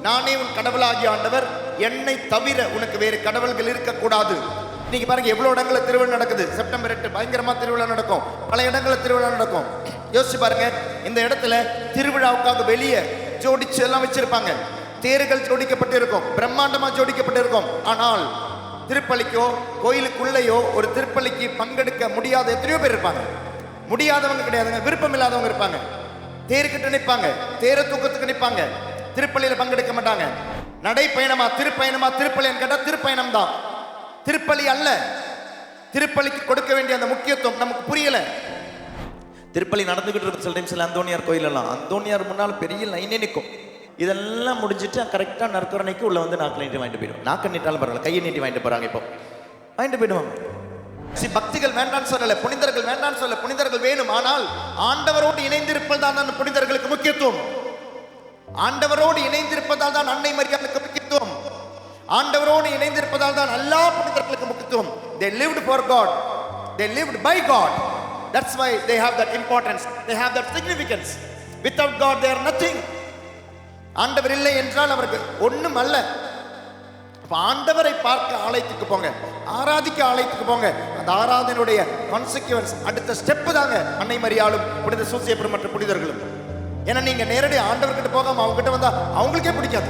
நானே உன் கடவுளாகிய ஆண்டவர், என்னை தவிர உனக்கு வேறு கடவுள்கள் இருக்கக்கூடாது. இன்னைக்கு பாருங்க எவ்வளவு இடங்களில் திருவிழா நடக்குது. செப்டம்பர் 8 பயங்கரமா திருவிழா நடக்கும், பல இடங்களில் திருவிழா நடக்கும். யோசிச்சு பாருங்க, இந்த இடத்துல திருவிழாவுக்காக வெளியே ஜோடிச்சு எல்லாம் வச்சிருப்பாங்க. தேர்கள் ஜோடிக்கப்பட்டு இருக்கும், பிரம்மாண்டமா ஜோடிக்கப்பட்டு இருக்கும். ஆனால் திருப்பலிக்கோ கோயிலுக்குள்ளேயோ ஒரு திருப்பலிக்கு பங்கெடுக்க முடியாத எத்தனையோ பேர் இருப்பாங்க. முடியாதவங்க கிடையாதுங்க, விருப்பம் இல்லாதவங்க இருப்பாங்க. தேர்கிட்ட நிற்பாங்க, தேர தூக்கத்துக்கு நிற்பாங்க, திருப்பலியில பங்கெடுக்க மாட்டாங்க. நடைப்பயணமா திருப்பயணமா திருப்பலின்னு கேட்டா திருப்பயணம் தான், திருப்பலி அல்ல. திருப்பலிக்கு கொடுக்க வேண்டிய அந்த முக்கியத்துவம் நமக்கு புரியல. திருப்பலி நடந்துகிட்டு இருக்கு சில டைம்ஸ்ல அந்தோனியார் கோயிலெல்லாம், அந்தோனியார் முன்னால் பெரிய லைனே நிற்கும். இதெல்லாம் முடிஞ்சிட்டு கரெக்டா நற்கரணைக்கு உள்ள வந்து நாக்கு நீட்டி வாங்கிட்டு போயிடும். நாக்கு நீட்டாலும் பரவாயில்ல, கையை நீட்டி வாங்கிட்டு போறாங்க. இப்போ வாங்கிட்டு போயிடுவாங்க. பக்திகள் வேண்டான்னு சொல்லல, புனிதர்கள் வேண்டான்னு சொல்ல, புனிதர்கள் வேணும். ஆனால் ஆண்டவரோடு இணைந்திருப்பது தான் புனிதர்களுக்கு முக்கியத்துவம். ஆண்டவரோடு இணைந்திருப்பதால் தான் அன்னை மரியாளுக்கு முக்கியத்துவம். ஆண்டவரோடு இணைந்திருப்பதால் தான் எல்லா புனிதர்களுக்கு முக்கியத்துவம். They lived for God, they lived by God. That's why they have that importance, they have that significance. Without God they are nothing. ஆண்டவர் இல்லை என்றால் அவருக்கு ஒண்ணும் அல்ல. ஆண்டவரை பார்க்க ஆலயத்துக்கு போங்க, ஆராதிக்க ஆலயத்துக்கு போங்க. அந்த ஆராதனையுடைய கான்சிக்வன்ஸ், அடுத்த ஸ்டெப் தாங்க அன்னை மரியாளும் புனித சூசையப்பரும் மற்ற புனிதர்களும். ஏன்னா நீங்க நேரடி ஆண்டவர்கிட்ட போகாம அவங்க கிட்ட வந்தா அவங்களுக்கே பிடிக்காது.